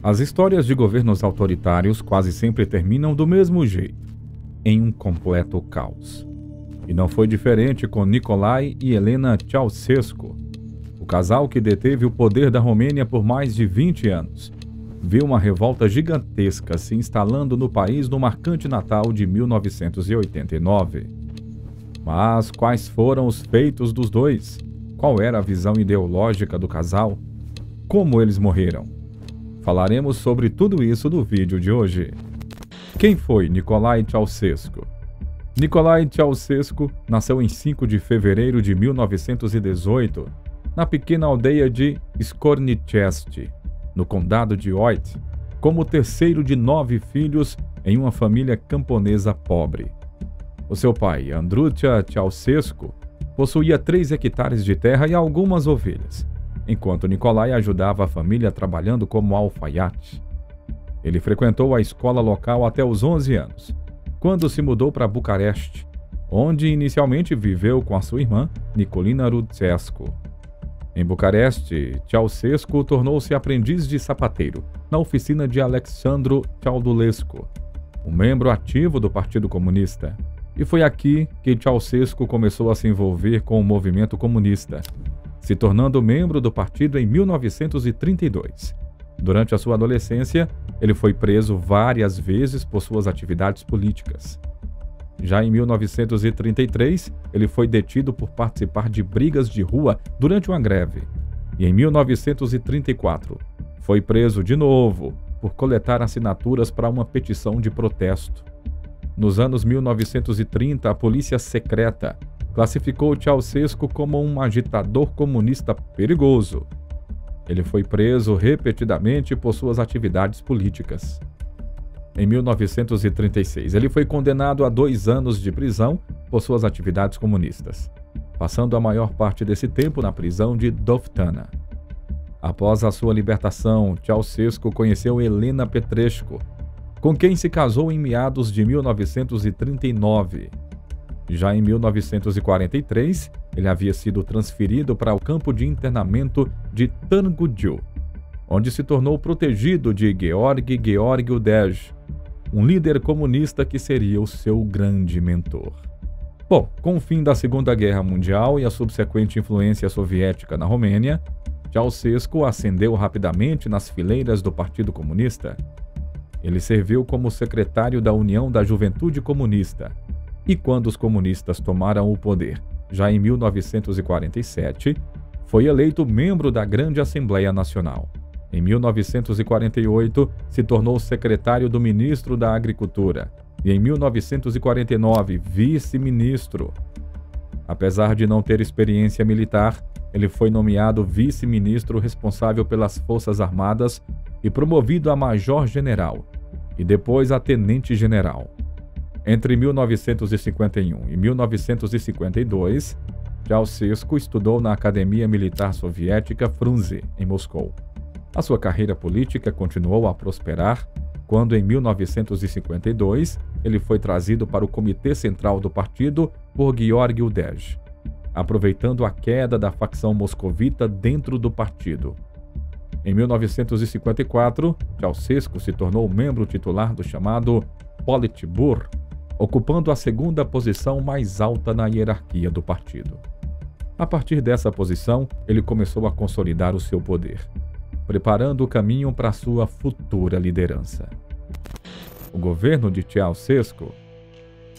As histórias de governos autoritários quase sempre terminam do mesmo jeito, em um completo caos. E não foi diferente com Nicolae e Elena Ceausescu. O casal que deteve o poder da Romênia por mais de 20 anos viu uma revolta gigantesca se instalando no país no marcante Natal de 1989. Mas quais foram os feitos dos dois? Qual era a visão ideológica do casal? Como eles morreram? Falaremos sobre tudo isso no vídeo de hoje. Quem foi Nicolae Ceausescu? Nicolae Ceausescu nasceu em 5 de fevereiro de 1918, na pequena aldeia de Skornichesty, no condado de Oit, como o terceiro de 9 filhos em uma família camponesa pobre. O seu pai, Andrucha Ceausescu, possuía 3 hectares de terra e algumas ovelhas, enquanto Nicolae ajudava a família trabalhando como alfaiate. Ele frequentou a escola local até os 11 anos, quando se mudou para Bucareste, onde inicialmente viveu com a sua irmã, Nicolina Ruțescu. Em Bucareste, Ceausescu tornou-se aprendiz de sapateiro na oficina de Alexandru Ceaudulescu, um membro ativo do Partido Comunista. E foi aqui que Ceausescu começou a se envolver com o movimento comunista, se tornando membro do partido em 1932. Durante a sua adolescência, ele foi preso várias vezes por suas atividades políticas. Já em 1933, ele foi detido por participar de brigas de rua durante uma greve. E em 1934, foi preso de novo por coletar assinaturas para uma petição de protesto. Nos anos 1930, a polícia secreta classificou Ceausescu como um agitador comunista perigoso. Ele foi preso repetidamente por suas atividades políticas. Em 1936, ele foi condenado a 2 anos de prisão por suas atividades comunistas, passando a maior parte desse tempo na prisão de Dovtana. Após a sua libertação, Ceausescu conheceu Elena Petrescu, com quem se casou em meados de 1939. Já em 1943, ele havia sido transferido para o campo de internamento de Târgu-Jiu, onde se tornou protegido de Gheorghe Gheorghiu-Dej, um líder comunista que seria o seu grande mentor. Bom, com o fim da Segunda Guerra Mundial e a subsequente influência soviética na Romênia, Ceausescu ascendeu rapidamente nas fileiras do Partido Comunista. Ele serviu como secretário da União da Juventude Comunista, e quando os comunistas tomaram o poder, já em 1947, foi eleito membro da Grande Assembleia Nacional. Em 1948, se tornou secretário do ministro da Agricultura e em 1949, vice-ministro. Apesar de não ter experiência militar, ele foi nomeado vice-ministro responsável pelas Forças Armadas e promovido a major-general e depois a tenente-general. Entre 1951 e 1952, Ceausescu estudou na Academia Militar Soviética Frunze, em Moscou. A sua carreira política continuou a prosperar quando, em 1952, ele foi trazido para o Comitê Central do Partido por Gheorghiu-Dej, aproveitando a queda da facção moscovita dentro do partido. Em 1954, Ceausescu se tornou membro titular do chamado Politburo, ocupando a 2ª posição mais alta na hierarquia do partido. A partir dessa posição, ele começou a consolidar o seu poder, preparando o caminho para sua futura liderança. O governo de Ceausescu.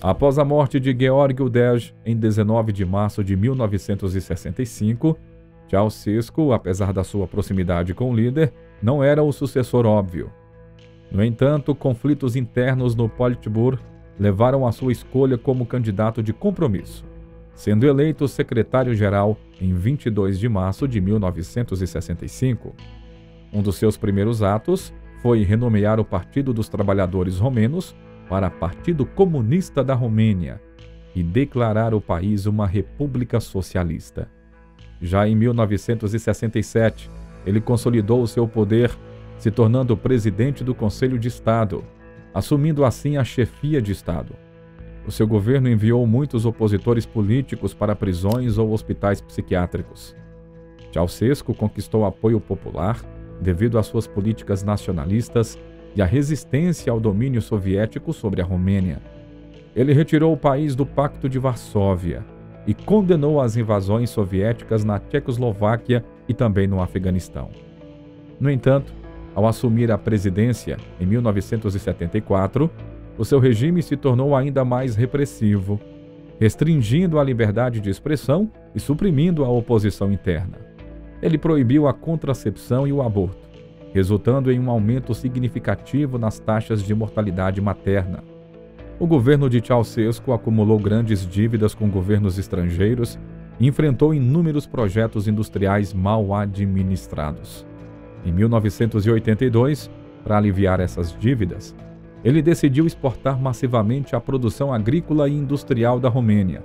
Após a morte de Gheorghiu-Dej em 19 de março de 1965, Ceausescu, apesar da sua proximidade com o líder, não era o sucessor óbvio. No entanto, conflitos internos no Politburo levaram à sua escolha como candidato de compromisso, sendo eleito secretário-geral em 22 de março de 1965. Um dos seus primeiros atos foi renomear o Partido dos Trabalhadores Romenos para Partido Comunista da Romênia e declarar o país uma república socialista. Já em 1967, ele consolidou o seu poder, se tornando presidente do Conselho de Estado, assumindo assim a chefia de Estado. O seu governo enviou muitos opositores políticos para prisões ou hospitais psiquiátricos. Ceausescu conquistou apoio popular devido às suas políticas nacionalistas e à resistência ao domínio soviético sobre a Romênia. Ele retirou o país do Pacto de Varsóvia e condenou as invasões soviéticas na Tchecoslováquia e também no Afeganistão. No entanto, ao assumir a presidência em 1974, o seu regime se tornou ainda mais repressivo, restringindo a liberdade de expressão e suprimindo a oposição interna. Ele proibiu a contracepção e o aborto, resultando em um aumento significativo nas taxas de mortalidade materna. O governo de Ceausescu acumulou grandes dívidas com governos estrangeiros e enfrentou inúmeros projetos industriais mal administrados. Em 1982, para aliviar essas dívidas, ele decidiu exportar massivamente a produção agrícola e industrial da Romênia,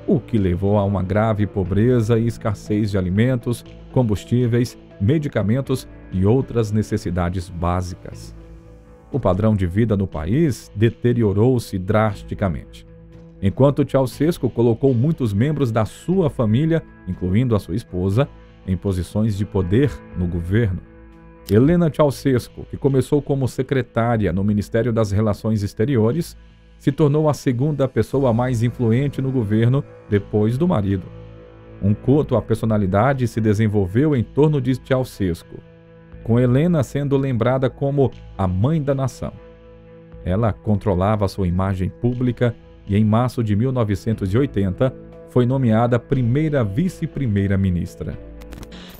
o que levou a uma grave pobreza e escassez de alimentos, combustíveis, medicamentos e outras necessidades básicas. O padrão de vida no país deteriorou-se drasticamente, enquanto Ceausescu colocou muitos membros da sua família, incluindo a sua esposa, em posições de poder no governo. Helena Ceausescu, que começou como secretária no Ministério das Relações Exteriores, se tornou a segunda pessoa mais influente no governo depois do marido. Um culto à personalidade se desenvolveu em torno de Ceausescu, com Helena sendo lembrada como a mãe da nação. Ela controlava sua imagem pública e, em março de 1980, foi nomeada primeira vice-primeira-ministra.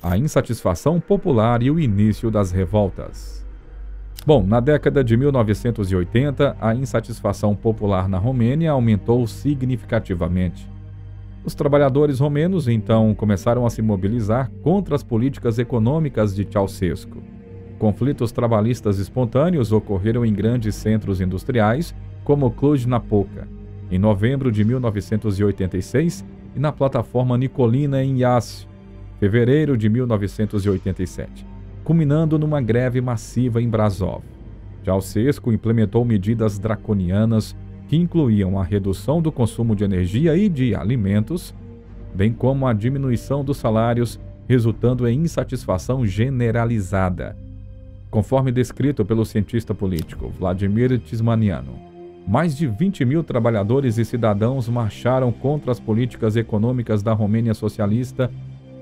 A insatisfação popular e o início das revoltas. Bom, na década de 1980, a insatisfação popular na Romênia aumentou significativamente. Os trabalhadores romenos, então, começaram a se mobilizar contra as políticas econômicas de Ceausescu. Conflitos trabalhistas espontâneos ocorreram em grandes centros industriais, como Cluj-Napoca, em novembro de 1986, e na plataforma Nicolina, em Iași, fevereiro de 1987, culminando numa greve massiva em Brasov. Ceausescu implementou medidas draconianas que incluíam a redução do consumo de energia e de alimentos, bem como a diminuição dos salários, resultando em insatisfação generalizada. Conforme descrito pelo cientista político Vladimir Tismaniano, mais de 20 mil trabalhadores e cidadãos marcharam contra as políticas econômicas da Romênia socialista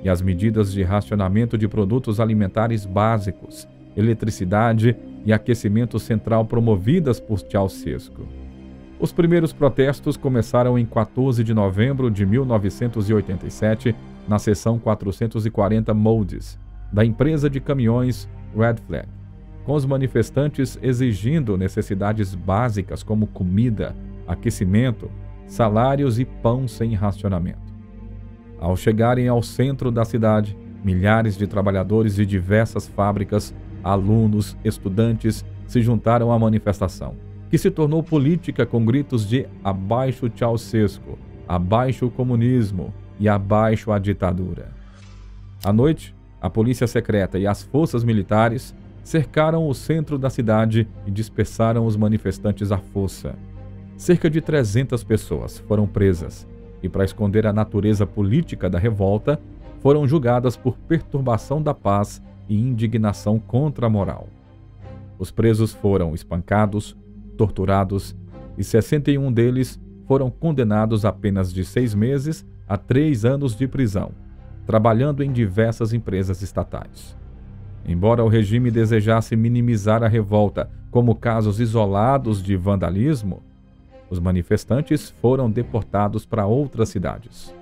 e as medidas de racionamento de produtos alimentares básicos, eletricidade e aquecimento central promovidas por Ceausescu. Os primeiros protestos começaram em 14 de novembro de 1987, na seção 440 Moldes, da empresa de caminhões Red Flag, com os manifestantes exigindo necessidades básicas como comida, aquecimento, salários e pão sem racionamento. Ao chegarem ao centro da cidade, milhares de trabalhadores de diversas fábricas, alunos, estudantes se juntaram à manifestação, que se tornou política com gritos de "abaixo Ceausescu", "abaixo o comunismo" e "abaixo a ditadura". À noite, a polícia secreta e as forças militares cercaram o centro da cidade e dispersaram os manifestantes à força. Cerca de 300 pessoas foram presas e, para esconder a natureza política da revolta, foram julgadas por perturbação da paz e indignação contra a moral. Os presos foram espancados, torturados e 61 deles foram condenados a penas de 6 meses a 3 anos de prisão, trabalhando em diversas empresas estatais. Embora o regime desejasse minimizar a revolta como casos isolados de vandalismo, os manifestantes foram deportados para outras cidades.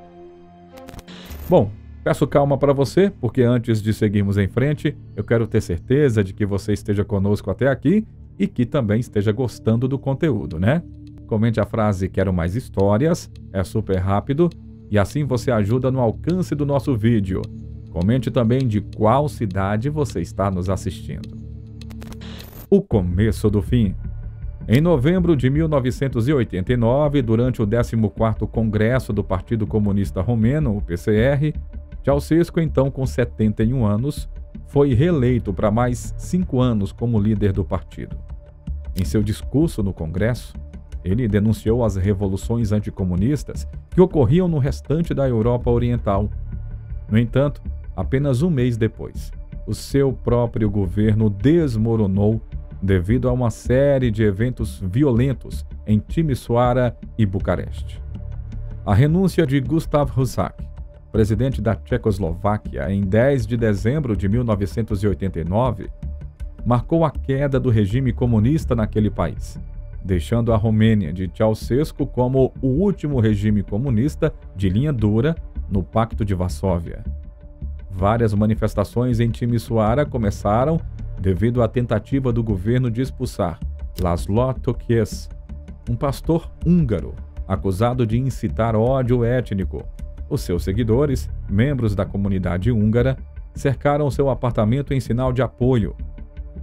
Bom, peço calma para você, porque antes de seguirmos em frente, eu quero ter certeza de que você esteja conosco até aqui e que também esteja gostando do conteúdo, né? Comente a frase "Quero mais histórias", é super rápido e assim você ajuda no alcance do nosso vídeo. Comente também de qual cidade você está nos assistindo. O começo do fim. Em novembro de 1989, durante o 14º Congresso do Partido Comunista Romeno, o PCR, Ceausescu, então com 71 anos, foi reeleito para mais 5 anos como líder do partido. Em seu discurso no Congresso, ele denunciou as revoluções anticomunistas que ocorriam no restante da Europa Oriental. No entanto, apenas um mês depois, o seu próprio governo desmoronou devido a uma série de eventos violentos em Timișoara e Bucareste. A renúncia de Gustav Husak, presidente da Tchecoslováquia, em 10 de dezembro de 1989, marcou a queda do regime comunista naquele país, deixando a Romênia de Ceausescu como o último regime comunista de linha dura no Pacto de Varsóvia. Várias manifestações em Timișoara começaram devido à tentativa do governo de expulsar László Tőkés, um pastor húngaro acusado de incitar ódio étnico. Os seus seguidores, membros da comunidade húngara, cercaram seu apartamento em sinal de apoio.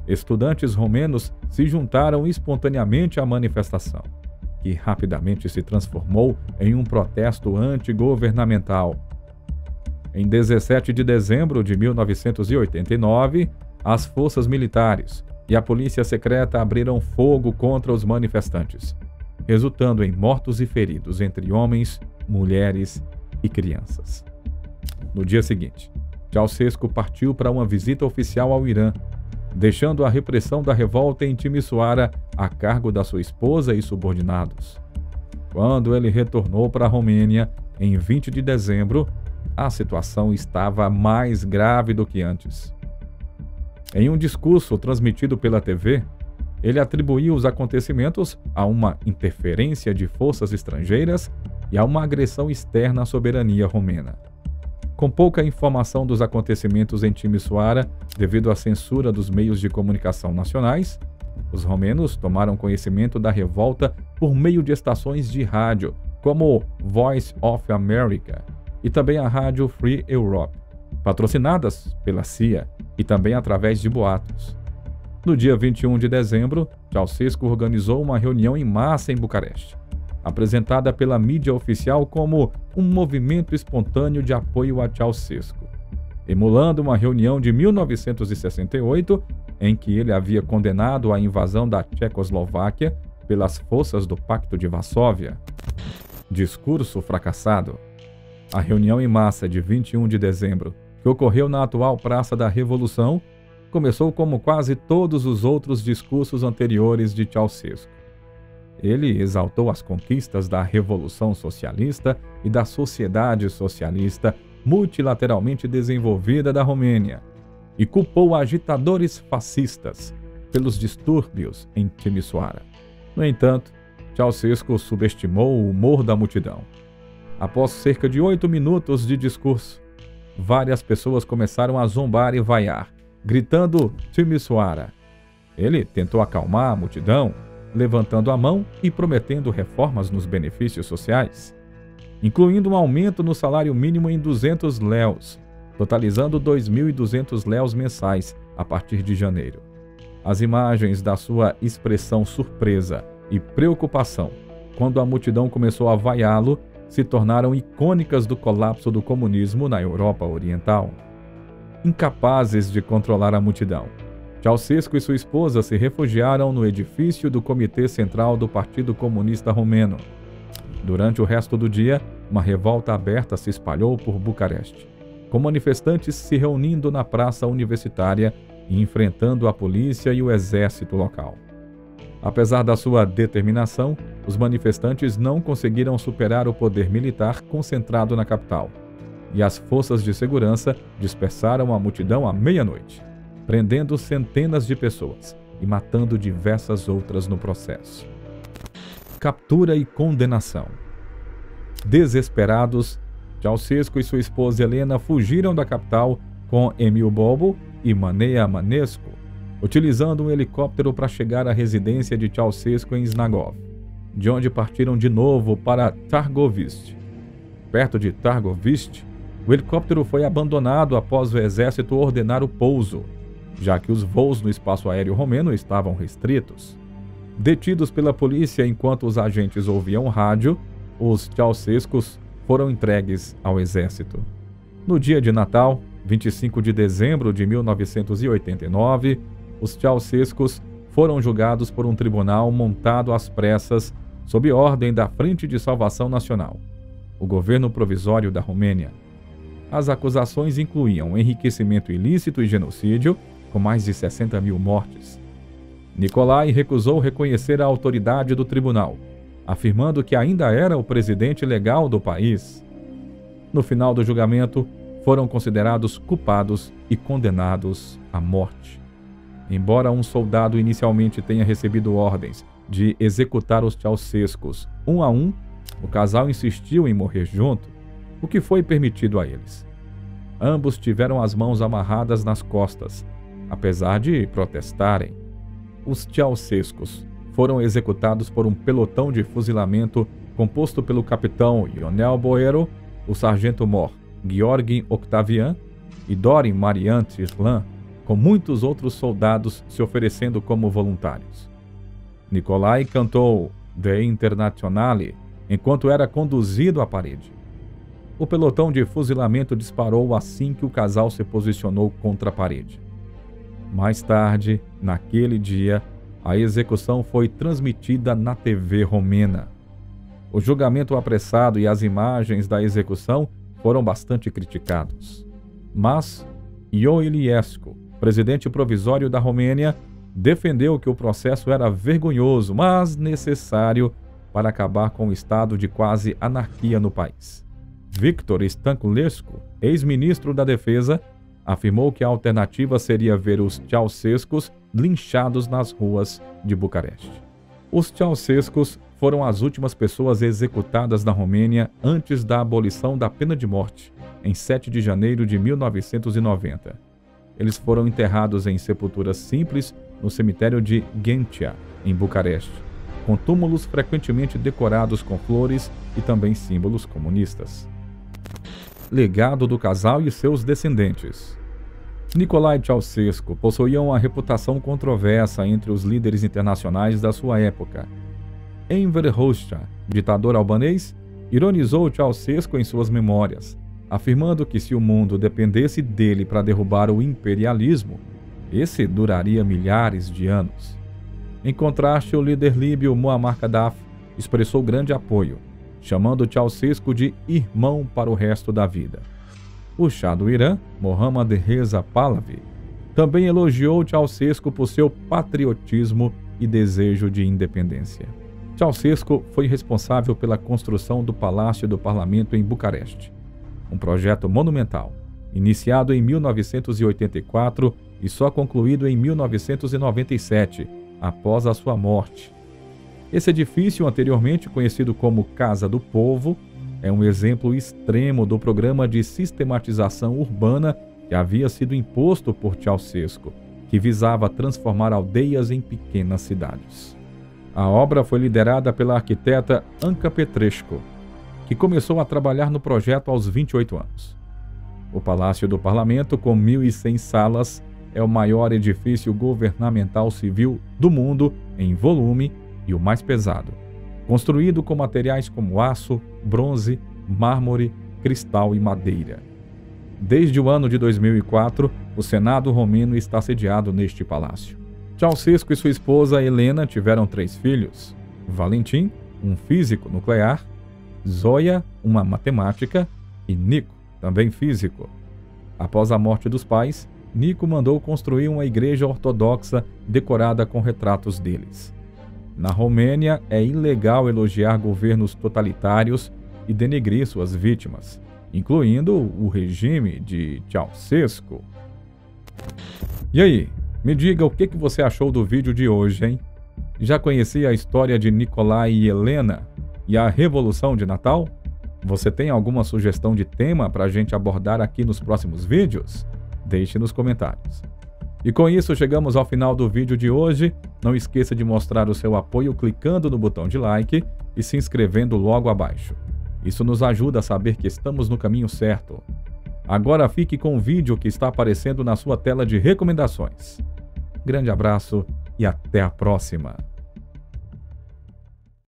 Estudantes romenos se juntaram espontaneamente à manifestação, que rapidamente se transformou em um protesto antigovernamental. Em 17 de dezembro de 1989, as forças militares e a polícia secreta abriram fogo contra os manifestantes, resultando em mortos e feridos entre homens, mulheres e crianças. No dia seguinte, Ceausescu partiu para uma visita oficial ao Irã, deixando a repressão da revolta em Timișoara a cargo da sua esposa e subordinados. Quando ele retornou para a Romênia, em 20 de dezembro, a situação estava mais grave do que antes. Em um discurso transmitido pela TV, ele atribuiu os acontecimentos a uma interferência de forças estrangeiras e a uma agressão externa à soberania romena. Com pouca informação dos acontecimentos em Timișoara, devido à censura dos meios de comunicação nacionais, os romenos tomaram conhecimento da revolta por meio de estações de rádio, como Voice of America e também a rádio Free Europe, patrocinadas pela CIA e também através de boatos. No dia 21 de dezembro, Ceausescu organizou uma reunião em massa em Bucareste, apresentada pela mídia oficial como um movimento espontâneo de apoio a Ceausescu, emulando uma reunião de 1968 em que ele havia condenado a invasão da Tchecoslováquia pelas forças do Pacto de Varsóvia. Discurso fracassado. A reunião em massa de 21 de dezembro, que ocorreu na atual Praça da Revolução, começou como quase todos os outros discursos anteriores de Ceausescu. Ele exaltou as conquistas da Revolução Socialista e da sociedade socialista multilateralmente desenvolvida da Romênia e culpou agitadores fascistas pelos distúrbios em Timișoara. No entanto, Ceausescu subestimou o humor da multidão. Após cerca de 8 minutos de discurso, várias pessoas começaram a zombar e vaiar, gritando Timișoara. Ele tentou acalmar a multidão, levantando a mão e prometendo reformas nos benefícios sociais, incluindo um aumento no salário mínimo em 200 léus, totalizando 2.200 léus mensais a partir de janeiro. As imagens da sua expressão surpresa e preocupação quando a multidão começou a vaiá-lo se tornaram icônicas do colapso do comunismo na Europa Oriental. Incapazes de controlar a multidão, Ceausescu e sua esposa se refugiaram no edifício do Comitê Central do Partido Comunista Romeno. Durante o resto do dia, uma revolta aberta se espalhou por Bucareste, com manifestantes se reunindo na praça universitária e enfrentando a polícia e o exército local. Apesar da sua determinação, os manifestantes não conseguiram superar o poder militar concentrado na capital, e as forças de segurança dispersaram a multidão à meia-noite, prendendo centenas de pessoas e matando diversas outras no processo. Captura e condenação. Desesperados, Ceausescu e sua esposa Helena fugiram da capital com Emil Bobo e Manea Manescu, utilizando um helicóptero para chegar à residência de Ceausescu em Znagov, de onde partiram de novo para Targoviste. Perto de Targoviste, o helicóptero foi abandonado após o exército ordenar o pouso, já que os voos no espaço aéreo romeno estavam restritos. Detidos pela polícia enquanto os agentes ouviam rádio, os Ceausescus foram entregues ao exército. No dia de Natal, 25 de dezembro de 1989, os Ceausescus foram julgados por um tribunal montado às pressas sob ordem da Frente de Salvação Nacional, o governo provisório da Romênia. As acusações incluíam enriquecimento ilícito e genocídio, com mais de 60 mil mortes. Nicolai recusou reconhecer a autoridade do tribunal, afirmando que ainda era o presidente legal do país. No final do julgamento, foram considerados culpados e condenados à morte. Embora um soldado inicialmente tenha recebido ordens de executar os Ceausescus um a um, o casal insistiu em morrer junto, o que foi permitido a eles. Ambos tiveram as mãos amarradas nas costas, apesar de protestarem. Os Ceausescus foram executados por um pelotão de fuzilamento composto pelo capitão Ionel Boero, o sargento-mor Georgi Octavian e Dorin Mariant Islam, com muitos outros soldados se oferecendo como voluntários. Nicolai cantou The Internationale enquanto era conduzido à parede. O pelotão de fuzilamento disparou assim que o casal se posicionou contra a parede. Mais tarde, naquele dia, a execução foi transmitida na TV romena. O julgamento apressado e as imagens da execução foram bastante criticados. Mas Ion Iliescu, presidente provisório da Romênia, defendeu que o processo era vergonhoso, mas necessário para acabar com o estado de quase anarquia no país. Victor Stanculescu, ex-ministro da Defesa, afirmou que a alternativa seria ver os Ceausescus linchados nas ruas de Bucareste. Os Ceausescus foram as últimas pessoas executadas na Romênia antes da abolição da pena de morte, em 7 de janeiro de 1990. Eles foram enterrados em sepulturas simples no cemitério de Ghencea, em Bucareste, com túmulos frequentemente decorados com flores e também símbolos comunistas. Legado do casal e seus descendentes. Nicolae Ceausescu possuía uma reputação controversa entre os líderes internacionais da sua época. Enver Hoxha, ditador albanês, ironizou Ceausescu em suas memórias, afirmando que se o mundo dependesse dele para derrubar o imperialismo, esse duraria milhares de anos. Em contraste, o líder líbio Muammar Gaddafi expressou grande apoio, chamando Ceausescu de irmão para o resto da vida. O Shah do Irã, Mohammad Reza Pahlavi, também elogiou Ceausescu por seu patriotismo e desejo de independência. Ceausescu foi responsável pela construção do Palácio do Parlamento em Bucareste, um projeto monumental, iniciado em 1984 e só concluído em 1997, após a sua morte. Esse edifício, anteriormente conhecido como Casa do Povo, é um exemplo extremo do programa de sistematização urbana que havia sido imposto por Ceausescu, que visava transformar aldeias em pequenas cidades. A obra foi liderada pela arquiteta Anca Petrescu, que começou a trabalhar no projeto aos 28 anos. O Palácio do Parlamento, com 1.100 salas, é o maior edifício governamental civil do mundo em volume e o mais pesado, construído com materiais como aço, bronze, mármore, cristal e madeira. Desde o ano de 2004, o Senado romeno está sediado neste palácio. Ceausescu e sua esposa Helena tiveram 3 filhos: Valentin, um físico nuclear, Zoia, uma matemática, e Nico, também físico. Após a morte dos pais, Nico mandou construir uma igreja ortodoxa decorada com retratos deles. Na Romênia, é ilegal elogiar governos totalitários e denegrir suas vítimas, incluindo o regime de Ceausescu. E aí, me diga o que você achou do vídeo de hoje, hein? Já conhecia a história de Nicolai e Helena e a Revolução de Natal? Você tem alguma sugestão de tema para a gente abordar aqui nos próximos vídeos? Deixe nos comentários. E com isso chegamos ao final do vídeo de hoje. Não esqueça de mostrar o seu apoio clicando no botão de like e se inscrevendo logo abaixo. Isso nos ajuda a saber que estamos no caminho certo. Agora fique com o vídeo que está aparecendo na sua tela de recomendações. Grande abraço e até a próxima!